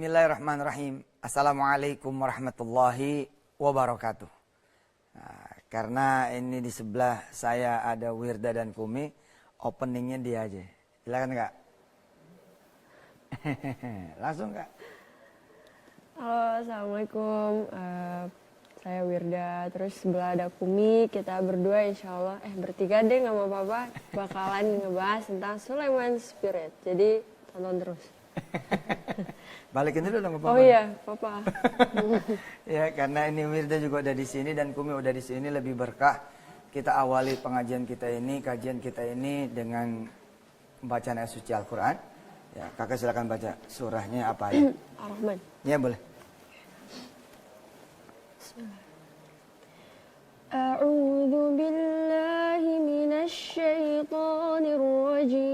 Bismillahirrahmanirrahim. Assalamualaikum warahmatullahi wabarakatuh. Nah, karena ini di sebelah saya ada Wirda dan Kumi, openingnya dia aja. Silakan Kak. Langsung Kak. Halo, Assalamualaikum. Saya Wirda, terus sebelah ada Kumi. Kita berdua insya Allah, bertiga deh nggak mau apa-apa, bakalan ngebahas tentang Sulaiman Spirit. Jadi tonton terus. Balikin dulu dong Papa. Oh iya, Papa. Ya, karena ini Wirda juga udah di sini dan Kumi udah di sini, lebih berkah. Kita awali pengajian kita ini, kajian kita ini dengan bacaan ayat suci Al-Quran. Ya, Kakak silakan baca surahnya apa ya? Ar-Rahman. Ya, boleh. A'udzu billahi minasy syaithanir rajim.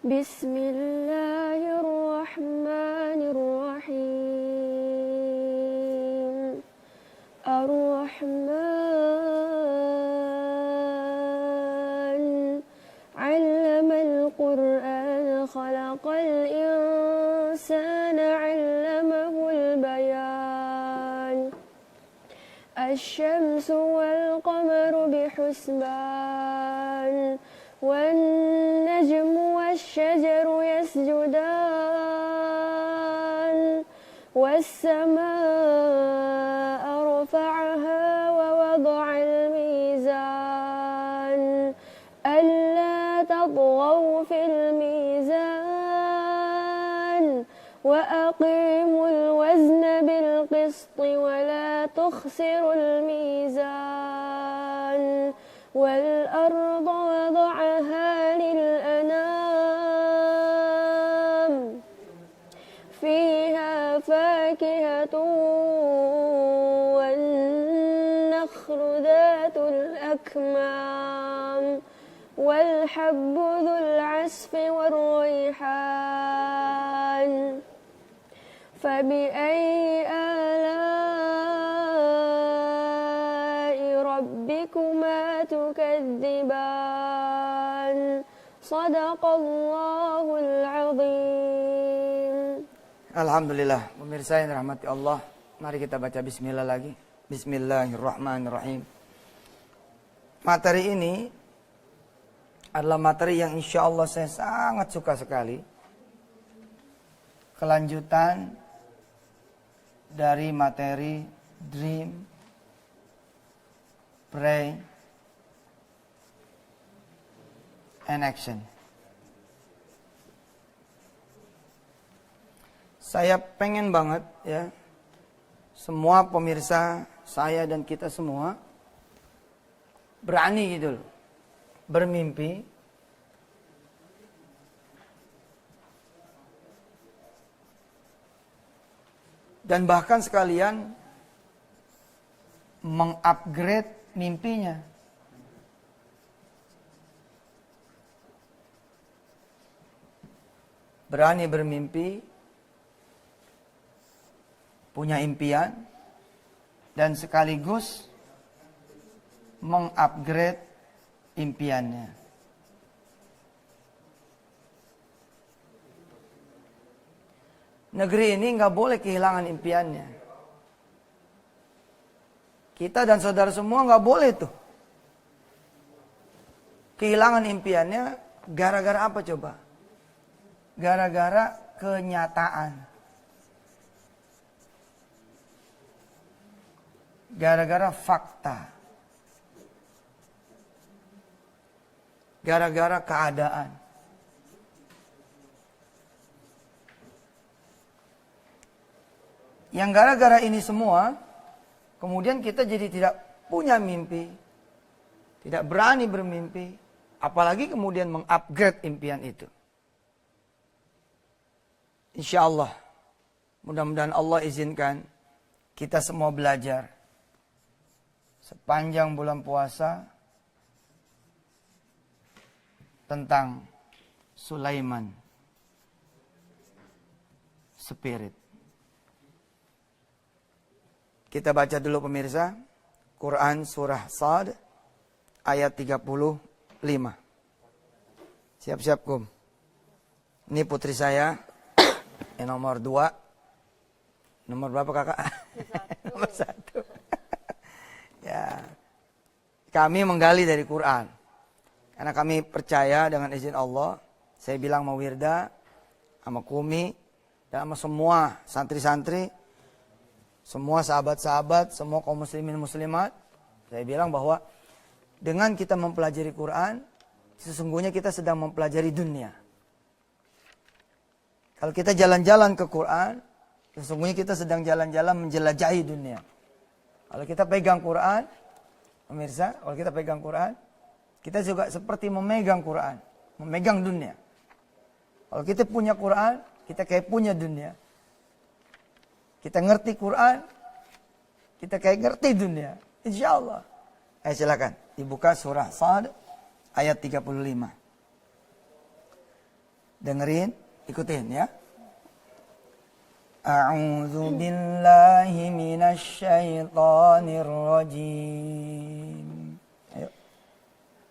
Bismillahirrahmanirrahim. Ar-Rahman 'allamal Qur'an khalaqal insana 'allamahul bayan. Asy-syamsu wal qamaru bihusban. والنجم والشجر يسجدان والسماء رفعها ووضع الميزان ألا تطغوا في الميزان وأقيموا الوزن بالقسط ولا تخسروا الميزان والأرض وضعها للأنام فيها فاكهة والنخل ذات الأكمام والحب ذو العصف والريحان فبأي آلاء ربكما تكذبان صدق الله العظيم. Alhamdulillah, pemirsa yang dirahmati Allah, mari kita baca bismillah lagi. Bismillahirrahmanirrahim. Materi ini adalah materi yang insya Allah saya sangat suka sekali. Kelanjutan dari materi Dream, Pray, and Action. Saya pengen banget ya, semua pemirsa saya dan kita semua berani gitu loh, bermimpi dan bahkan sekalian mengupgrade mimpinya. Berani bermimpi, punya impian, dan sekaligus mengupgrade impiannya. Negeri ini nggak boleh kehilangan impiannya. Kita dan saudara semua nggak boleh tuh kehilangan impiannya. Gara-gara apa coba? Gara-gara kenyataan. Gara-gara fakta. Gara-gara keadaan. Yang gara-gara ini semua, kemudian kita jadi tidak punya mimpi, tidak berani bermimpi, apalagi kemudian mengupgrade impian itu. Insya Allah, mudah-mudahan Allah izinkan kita semua belajar sepanjang bulan puasa tentang Sulaiman Spirit. Kita baca dulu pemirsa, Quran surah Sad ayat 35. Siap-siap Kum. Ini putri saya, yang nomor 2. Nomor berapa kakak? Nomor 1. Ya, kami menggali dari Quran. Karena kami percaya dengan izin Allah, saya bilang sama Wirda, sama Kumi, dan sama semua santri-santri, semua sahabat-sahabat, semua kaum muslimin muslimat, saya bilang bahwa dengan kita mempelajari Quran, sesungguhnya kita sedang mempelajari dunia. Kalau kita jalan-jalan ke Quran, sesungguhnya kita sedang jalan-jalan menjelajahi dunia. Kalau kita pegang Quran, pemirsa, kalau kita pegang Quran, kita juga seperti memegang Quran, memegang dunia. Kalau kita punya Quran, kita kayak punya dunia. Kita ngerti Quran, kita kayak ngerti dunia. Insya Allah. Silakan, dibuka surah Sad ayat 35. Dengerin, ikutin ya. A'udzu billahi minasy syaithanir rajim. Ayo.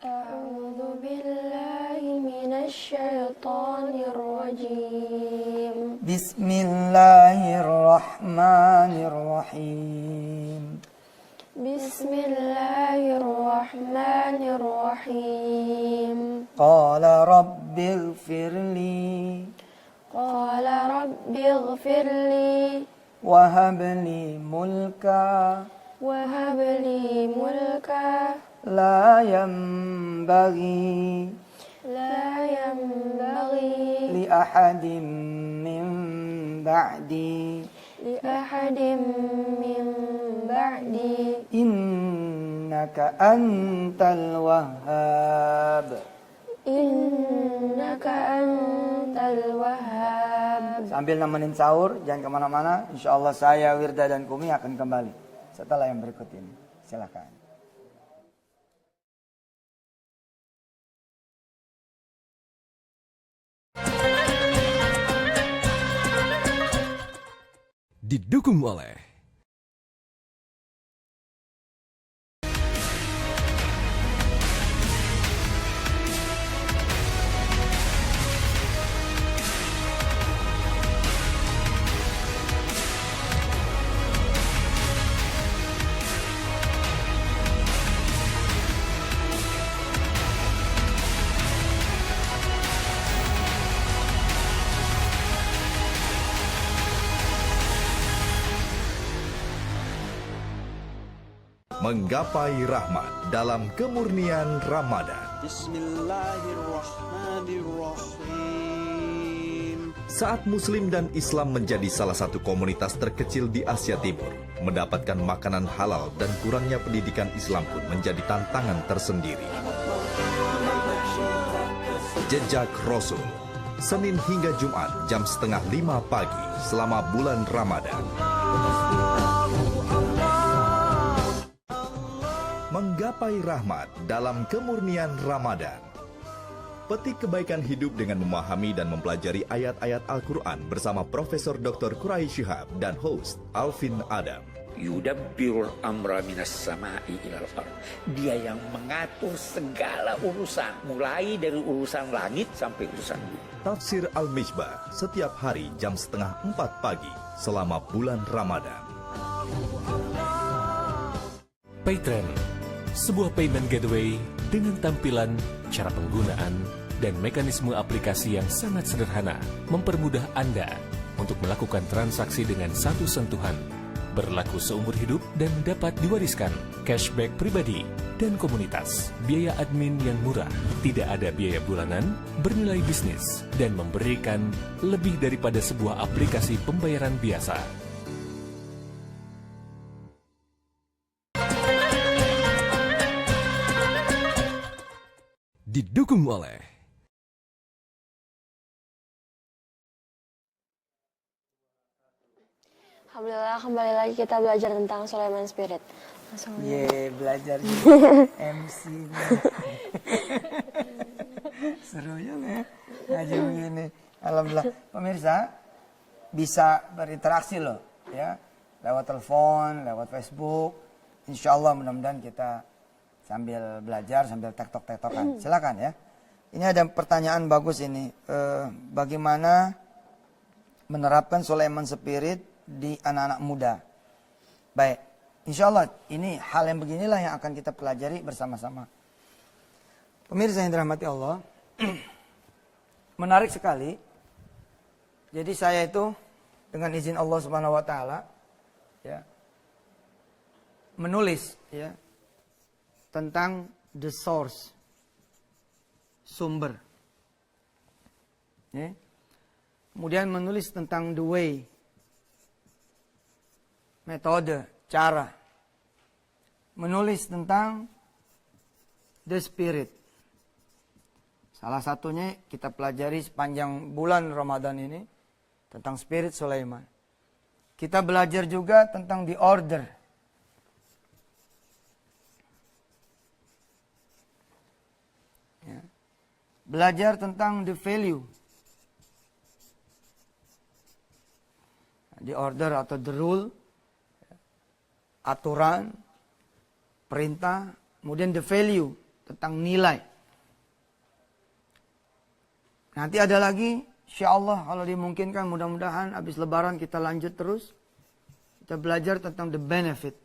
A'udzu billahi minasy syaithanir rajim. Bismillahirrahmanirrahim. Bismillahirrahmanirrahim. Qala rabbighfirli Qala rabbighfirli wa habli mulka wahab li mulka la yanbaghi la yanbaghi li ahadin min ba'di li ahadin min ba'di innaka antal wahhab. innaka antal wahhab. Sambil nemenin sahur, jangan kemana-mana. Insya Allah saya, Wirda, dan Kumi akan kembali setelah yang berikut ini. Silakan. Didukung oleh Menggapai rahmat dalam kemurnian Ramadan. Bismillahirrahmanirrahim. Saat Muslim dan Islam menjadi salah satu komunitas terkecil di Asia Timur, mendapatkan makanan halal dan kurangnya pendidikan Islam pun menjadi tantangan tersendiri. Jejak Rasul, Senin hingga Jumat jam 4:30 pagi selama bulan Ramadan. Menggapai rahmat dalam kemurnian Ramadan. Petik kebaikan hidup dengan memahami dan mempelajari ayat-ayat Al-Quran bersama Profesor Dr. Quraish Shihab dan host Alvin Adam. Yudabbirul amra minas sama'i ilal ard. Dia yang mengatur segala urusan, mulai dari urusan langit sampai urusan bumi. Tafsir Al-Misbah setiap hari jam 3:30 pagi selama bulan Ramadan. Paytrend, sebuah payment gateway dengan tampilan, cara penggunaan, dan mekanisme aplikasi yang sangat sederhana mempermudah Anda untuk melakukan transaksi dengan satu sentuhan, berlaku seumur hidup dan dapat diwariskan, cashback pribadi, dan komunitas, biaya admin yang murah, tidak ada biaya bulanan, bernilai bisnis, dan memberikan lebih daripada sebuah aplikasi pembayaran biasa. Didukung oleh Alhamdulillah, kembali lagi kita belajar tentang Sulaiman Spirit. Langsung aja. Belajar MC. Seru juga ya. Ngaji begini. Alhamdulillah. Pemirsa, bisa berinteraksi loh. Ya, lewat telepon, lewat Facebook. Insya Allah mudah-mudahan kita sambil belajar, sambil tektok-tektokan. Silakan ya. Ini ada pertanyaan bagus ini. Bagaimana menerapkan Sulaiman Spirit di anak-anak muda? Baik, insya Allah ini hal yang beginilah yang akan kita pelajari bersama-sama. Pemirsa yang dirahmati Allah, menarik sekali. Jadi saya itu dengan izin Allah Subhanahu Wa Taala, ya, menulis ya tentang the source, sumber. Ya. Kemudian menulis tentang the way, metode, cara. Menulis tentang the spirit. Salah satunya kita pelajari sepanjang bulan Ramadan ini tentang spirit Sulaiman. Kita belajar juga tentang the order. Ya. Belajar tentang the value. The order atau the rule, aturan, perintah, kemudian the value, tentang nilai. Nanti ada lagi, insyaallah kalau dimungkinkan, mudah-mudahan habis lebaran kita lanjut terus. Kita belajar tentang the benefit.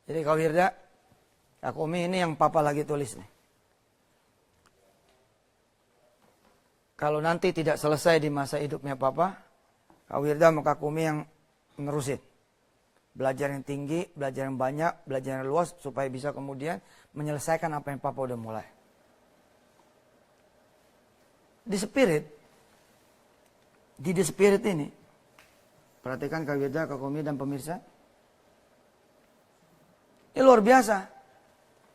Jadi Kak Wirda, Kak Umi ini yang Papa lagi tulis nih. Kalau nanti tidak selesai di masa hidupnya Papa, Kak Wirda sama Kak Umi yang menerusin. Belajar yang tinggi, belajar yang banyak, belajar yang luas, supaya bisa kemudian menyelesaikan apa yang Papa udah mulai. Di the spirit ini, perhatikan Kak Wirda, Kak Umi dan pemirsa. Ini luar biasa.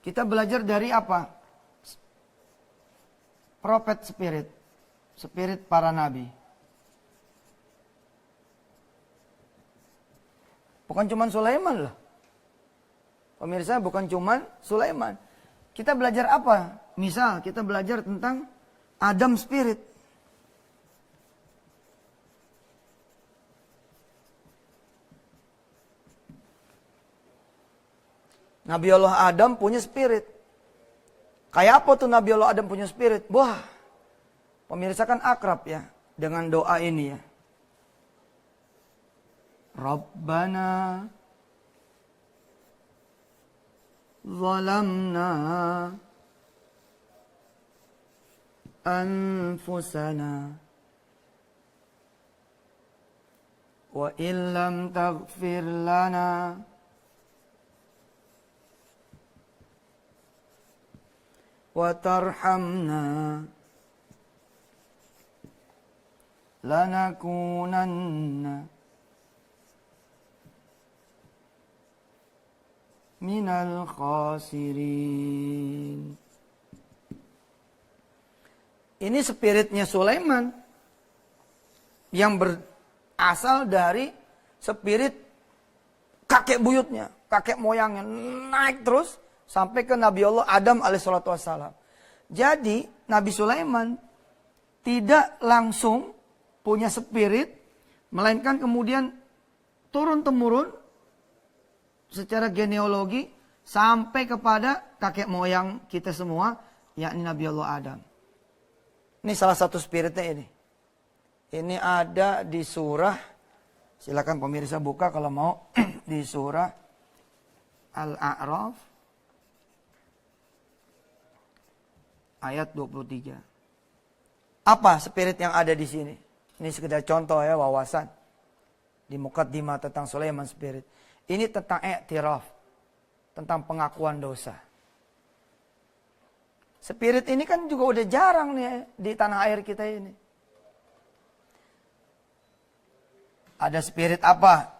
Kita belajar dari apa? Prophet spirit. Spirit para nabi. Bukan cuma Sulaiman loh. Pemirsa, bukan cuma Sulaiman. Kita belajar apa? Misal kita belajar tentang Adam spirit. Nabi Allah Adam punya spirit. Kayak apa tuh Nabi Allah Adam punya spirit? Wah, pemirsa kan akrab ya dengan doa ini ya. Rabbana zalamna anfusana wa illam taghfir lana wa tarhamna lanakunanna minal khasirin. Ini spiritnya Sulaiman yang berasal dari spirit kakek buyutnya, kakek moyangnya, naik terus sampai ke Nabi Allah Adam alaihissalatu wassalam. Jadi Nabi Sulaiman tidak langsung punya spirit, melainkan kemudian turun-temurun secara genealogi sampai kepada kakek moyang kita semua, yakni Nabi Allah Adam. Ini salah satu spiritnya ini. Ini ada di surah, silakan pemirsa buka kalau mau, di surah Al-A'raf ayat 23. Apa spirit yang ada di sini? Ini sekedar contoh ya, wawasan. Di mukaddimah tentang Sulaiman spirit. Ini tentang i'tiraf, tentang pengakuan dosa. Spirit ini kan juga udah jarang nih di tanah air kita ini. Ada spirit apa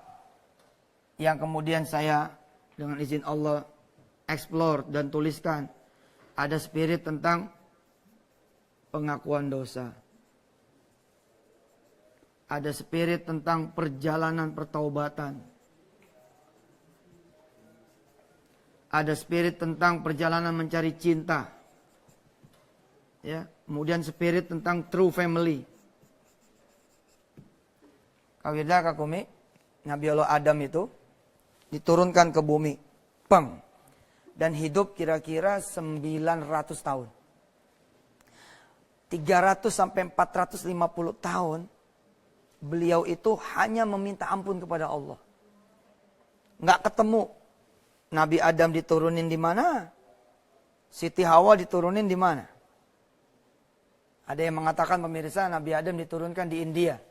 yang kemudian saya dengan izin Allah explore dan tuliskan? Ada spirit tentang pengakuan dosa. Ada spirit tentang perjalanan pertaubatan. Ada spirit tentang perjalanan mencari cinta. Ya, kemudian spirit tentang true family. Kak Wirda, Kak Umi, Nabi Allah Adam itu diturunkan ke bumi. Peng. dan hidup kira-kira 900 tahun. 300 sampai 450 tahun beliau itu hanya meminta ampun kepada Allah. Nggak ketemu. Nabi Adam diturunin di mana? Siti Hawa diturunin di mana? Ada yang mengatakan pemirsa Nabi Adam diturunkan di India.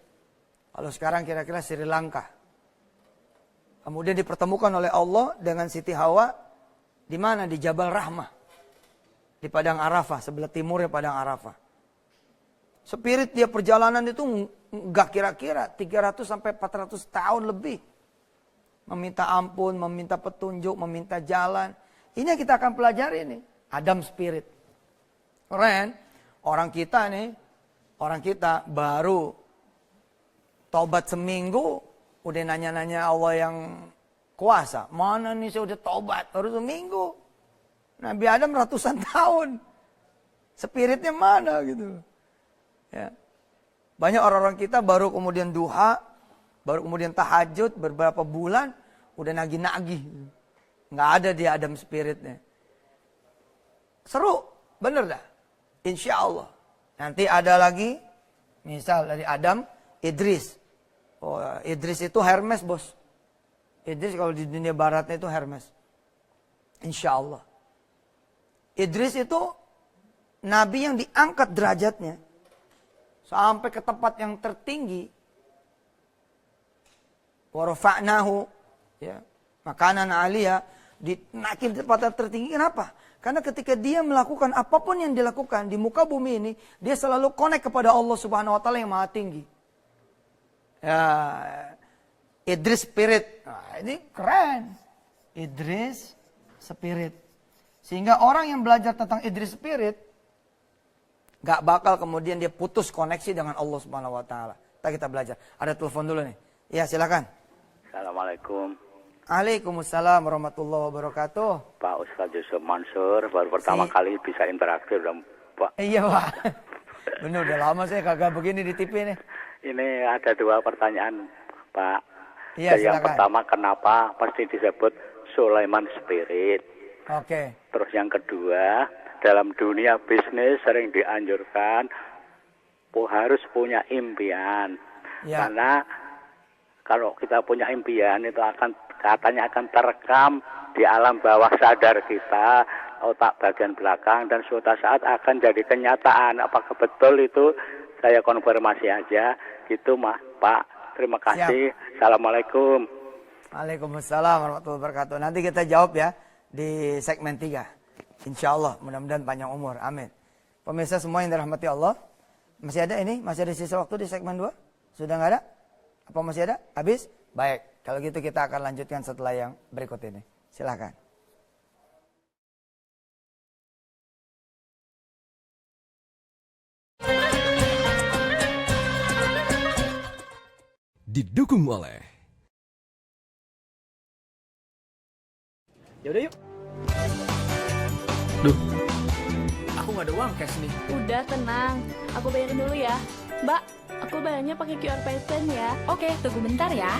Kalau sekarang kira-kira Sri Lanka. Kemudian dipertemukan oleh Allah dengan Siti Hawa di mana? Di Jabal Rahmah. Di Padang Arafah, sebelah timurnya Padang Arafah. Spirit dia perjalanan itu enggak kira-kira 300 sampai 400 tahun lebih. Meminta ampun, meminta petunjuk, meminta jalan. Ini yang kita akan pelajari nih. Adam Spirit. Keren. Orang kita nih, orang kita baru tobat seminggu, udah nanya-nanya Allah yang kuasa. Mana nih saya udah tobat, baru seminggu. Nabi Adam ratusan tahun. Spiritnya mana gitu. Ya. Banyak orang-orang kita baru kemudian duha, baru kemudian tahajud, beberapa bulan, udah nagih-nagih. Nggak ada dia Adam Spiritnya. Seru, bener dah. Insya Allah. Nanti ada lagi, misal dari Adam, Idris. Oh, Idris itu Hermes, bos. Idris kalau di dunia baratnya itu Hermes. Insya Allah. Idris itu nabi yang diangkat derajatnya sampai ke tempat yang tertinggi. Wa rafa'nahu, ya, makanan aliyah, dinaikin di tempat yang tertinggi. Kenapa? Karena ketika dia melakukan apapun yang dilakukan di muka bumi ini, dia selalu connect kepada Allah Subhanahu wa taala yang Maha Tinggi. Ya, Idris Spirit. Nah, ini keren. Idris Spirit. Sehingga orang yang belajar tentang Idris Spirit gak bakal kemudian dia putus koneksi dengan Allah Subhanahu wa taala. Kita belajar. Ada telepon dulu nih. Ya, silakan. Assalamualaikum. Waalaikumsalam warahmatullahi wabarakatuh. Pak Ustadz Yusuf Mansur, baru pertama kali bisa interaktif dong, Pak. Iya, Pak. Bener, udah lama saya kagak begini di TV nih. Ini ada dua pertanyaan, Pak. Iya, yang pertama, kenapa pasti disebut Sulaiman Spirit? Oke. Terus yang kedua, dalam dunia bisnis sering dianjurkan harus punya impian. Ya. Karena kalau kita punya impian itu katanya akan terekam di alam bawah sadar kita, otak bagian belakang, dan suatu saat akan jadi kenyataan. Apakah betul itu? Saya konfirmasi aja. Gitu, Pak. Terima kasih. Siap. Assalamualaikum. Waalaikumsalam warahmatullahi wabarakatuh. Nanti kita jawab ya di segmen 3. Insya Allah, mudah-mudahan panjang umur. Amin. Pemirsa semua yang dirahmati Allah. Masih ada ini? Masih ada sisa waktu di segmen 2? Sudah nggak ada? Apa masih ada? Habis? Baik. Kalau gitu kita akan lanjutkan setelah yang berikut ini. Silakan. Didukung oleh Yaudah yuk. Duh, aku nggak ada uang cash nih. Udah tenang, aku bayarin dulu ya. Mbak, aku bayarnya pakai QR Paypen ya. Oke, tunggu bentar ya.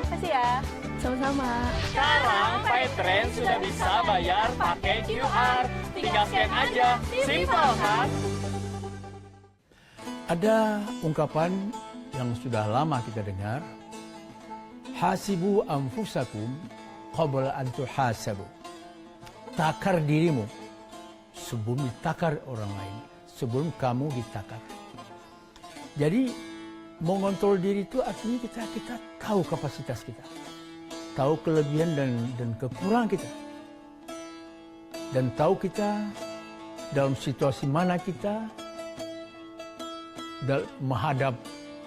Makasih ya. Sama-sama. Sekarang Paytren sudah bisa bayar pakai QR. Tinggal scan aja. Simpel kan? Ada ungkapan yang sudah lama kita dengar. Hasibu anfusakum qabla an tuhasabu. Takar dirimu sebelum ditakar orang lain, sebelum kamu ditakar. Jadi mengontrol diri itu artinya kita tahu kapasitas kita, tahu kelebihan dan kekurangan kita, dan tahu kita dalam situasi mana kita menghadap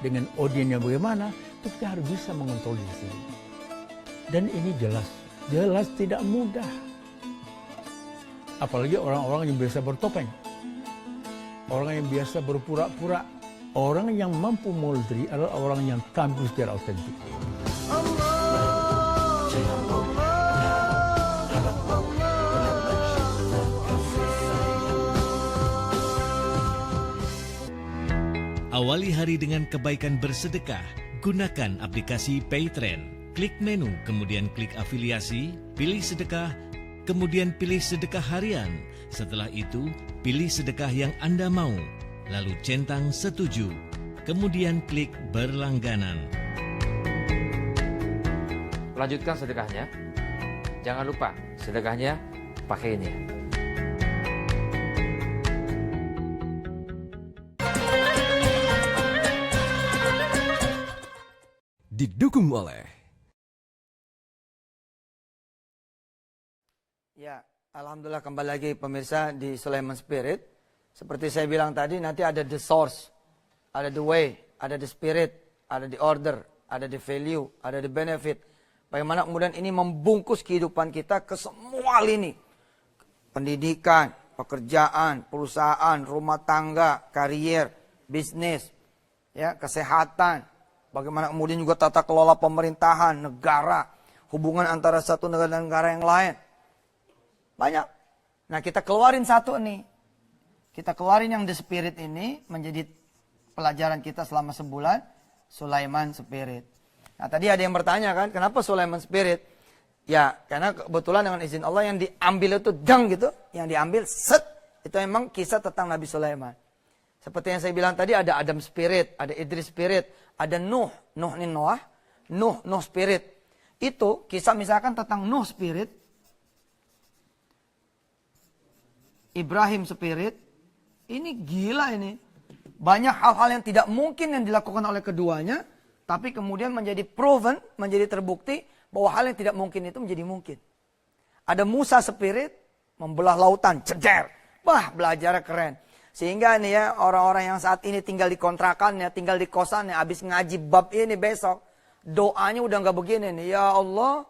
dengan audiensnya bagaimana, itu kita harus bisa mengontrol diri sendiri. Dan ini jelas tidak mudah. Apalagi orang-orang yang biasa bertopeng, orang yang biasa berpura-pura. Orang yang mampu moldri adalah orang yang tampil secara autentik. Awali hari dengan kebaikan bersedekah. Gunakan aplikasi Paytrend. Klik menu, kemudian klik afiliasi, pilih sedekah, kemudian pilih sedekah harian. Setelah itu, pilih sedekah yang Anda mau. Lalu centang setuju. Kemudian klik berlangganan. Lanjutkan sedekahnya. Jangan lupa, sedekahnya pakai ini ya. Didukung oleh Ya, alhamdulillah kembali lagi pemirsa di Sulaiman Spirit. Seperti saya bilang tadi, nanti ada the source, ada the way, ada the spirit, ada the order, ada the value, ada the benefit. Bagaimana kemudian ini membungkus kehidupan kita ke semua lini. Pendidikan, pekerjaan, perusahaan, rumah tangga, karier, bisnis, ya, kesehatan. Bagaimana kemudian juga tata kelola pemerintahan, negara, hubungan antara satu negara dan negara yang lain. Banyak. Nah, kita keluarin satu nih. Kita keluarin yang the spirit ini menjadi pelajaran kita selama sebulan. Sulaiman Spirit. Nah, tadi ada yang bertanya kan, kenapa Sulaiman Spirit? Ya, karena kebetulan dengan izin Allah yang diambil itu dang gitu. Yang diambil set. Itu memang kisah tentang Nabi Sulaiman. Seperti yang saya bilang tadi, ada Adam Spirit, ada Idris Spirit, ada Nuh. Nuh ini Noah. Nuh Spirit. Itu kisah misalkan tentang Nuh Spirit. Ibrahim Spirit. Ini gila ini. Banyak hal-hal yang tidak mungkin yang dilakukan oleh keduanya. Tapi kemudian menjadi proven, menjadi terbukti bahwa hal yang tidak mungkin itu menjadi mungkin. Ada Musa Spirit, membelah lautan, ceder. Wah, belajarnya keren. Sehingga nih ya, orang-orang yang saat ini tinggal di kontrakannya, tinggal di kosannya, habis ngaji bab ini besok, doanya udah nggak begini nih. Ya Allah,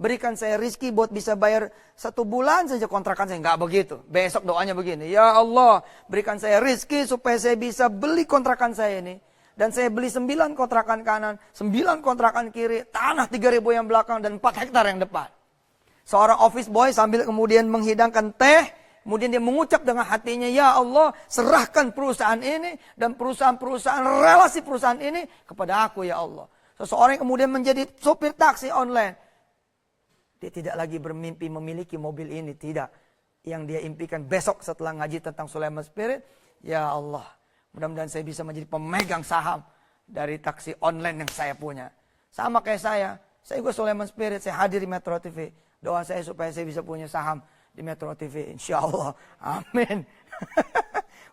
berikan saya rizki buat bisa bayar 1 bulan saja kontrakan saya. Nggak begitu. Besok doanya begini. Ya Allah, berikan saya rizki supaya saya bisa beli kontrakan saya ini. Dan saya beli 9 kontrakan kanan, 9 kontrakan kiri, tanah 3.000 yang belakang, dan 4 hektar yang depan. Seorang office boy sambil kemudian menghidangkan teh, kemudian dia mengucap dengan hatinya, ya Allah, serahkan perusahaan ini dan perusahaan-perusahaan, relasi perusahaan ini kepada aku, ya Allah. Seseorang yang kemudian menjadi sopir taksi online. Dia tidak lagi bermimpi memiliki mobil ini, tidak. Yang dia impikan besok setelah ngaji tentang Sulaiman Spirit, ya Allah, mudah-mudahan saya bisa menjadi pemegang saham dari taksi online yang saya punya. Sama kayak saya juga Sulaiman Spirit, saya hadir di Metro TV. Doa saya supaya saya bisa punya saham di Metro TV, insya Allah, amin.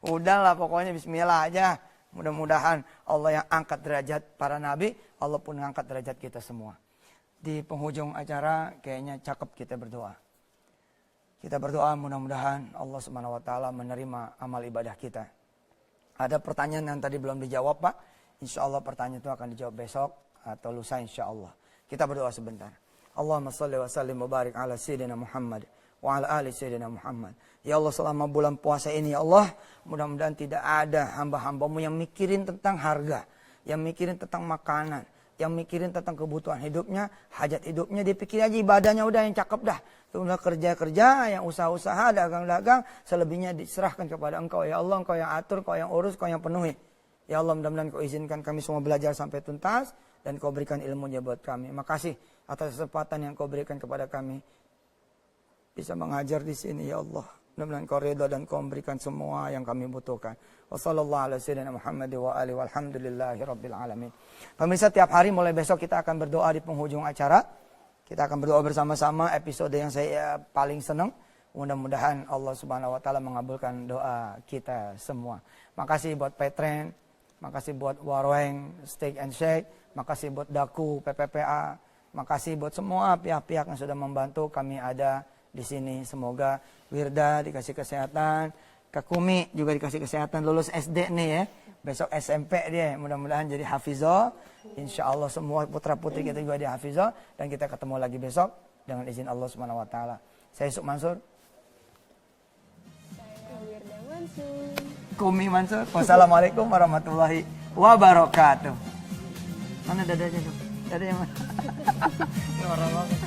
Udahlah pokoknya bismillah aja. Mudah-mudahan Allah yang angkat derajat para nabi, Allah pun angkat derajat kita semua. Di penghujung acara kayaknya cakep kita berdoa. Kita berdoa mudah-mudahan Allah Subhanahu wa taala menerima amal ibadah kita. Ada pertanyaan yang tadi belum dijawab, Pak. Insya Allah pertanyaan itu akan dijawab besok atau lusa insya Allah. Kita berdoa sebentar. Allahumma salli wa sallim wa barik ala sayyidina Muhammad wa ala ali sayyidina Muhammad. Ya Allah, selama bulan puasa ini ya Allah, mudah-mudahan tidak ada hamba-hambamu yang mikirin tentang harga, yang mikirin tentang makanan, yang mikirin tentang kebutuhan hidupnya, hajat hidupnya. Dia pikir aja ibadahnya udah yang cakep dah. Udah kerja-kerja, yang usaha-usaha, dagang-dagang, selebihnya diserahkan kepada Engkau. Ya Allah, Engkau yang atur, Engkau yang urus, Engkau yang penuhi. Ya Allah, mudah-mudahan Kau izinkan kami semua belajar sampai tuntas, dan Kau berikan ilmunya buat kami. Makasih atas kesempatan yang Kau berikan kepada kami. Bisa mengajar di sini, ya Allah. Mudah-mudahan Kau ridha dan Kau memberikan semua yang kami butuhkan. Wassalamualaikum warahmatullahi wabarakatuh. Walhamdulillahi rabbil alamin. Pemirsa, tiap hari mulai besok kita akan berdoa di penghujung acara. Kita akan berdoa bersama-sama, episode yang saya paling senang. Mudah-mudahan Allah Subhanahu wa taala mengabulkan doa kita semua. Makasih buat Petren, makasih buat Warweng Steak and Shake, makasih buat Daku PPPA, makasih buat semua pihak-pihak yang sudah membantu kami ada di sini. Semoga Wirda dikasih kesehatan, Kakumi juga dikasih kesehatan, lulus SD nih ya. Besok SMP dia, mudah-mudahan jadi hafizah. Insya Allah semua putra-putri kita juga di hafizah. Dan kita ketemu lagi besok dengan izin Allah Subhanahu wa taala. Saya Yusuf Mansur. Saya Wirda Mansur. Kumi Mansur. Wassalamualaikum warahmatullahi wabarakatuh. Mana dadanya tuh? Dadanya mana? Ini orang banget.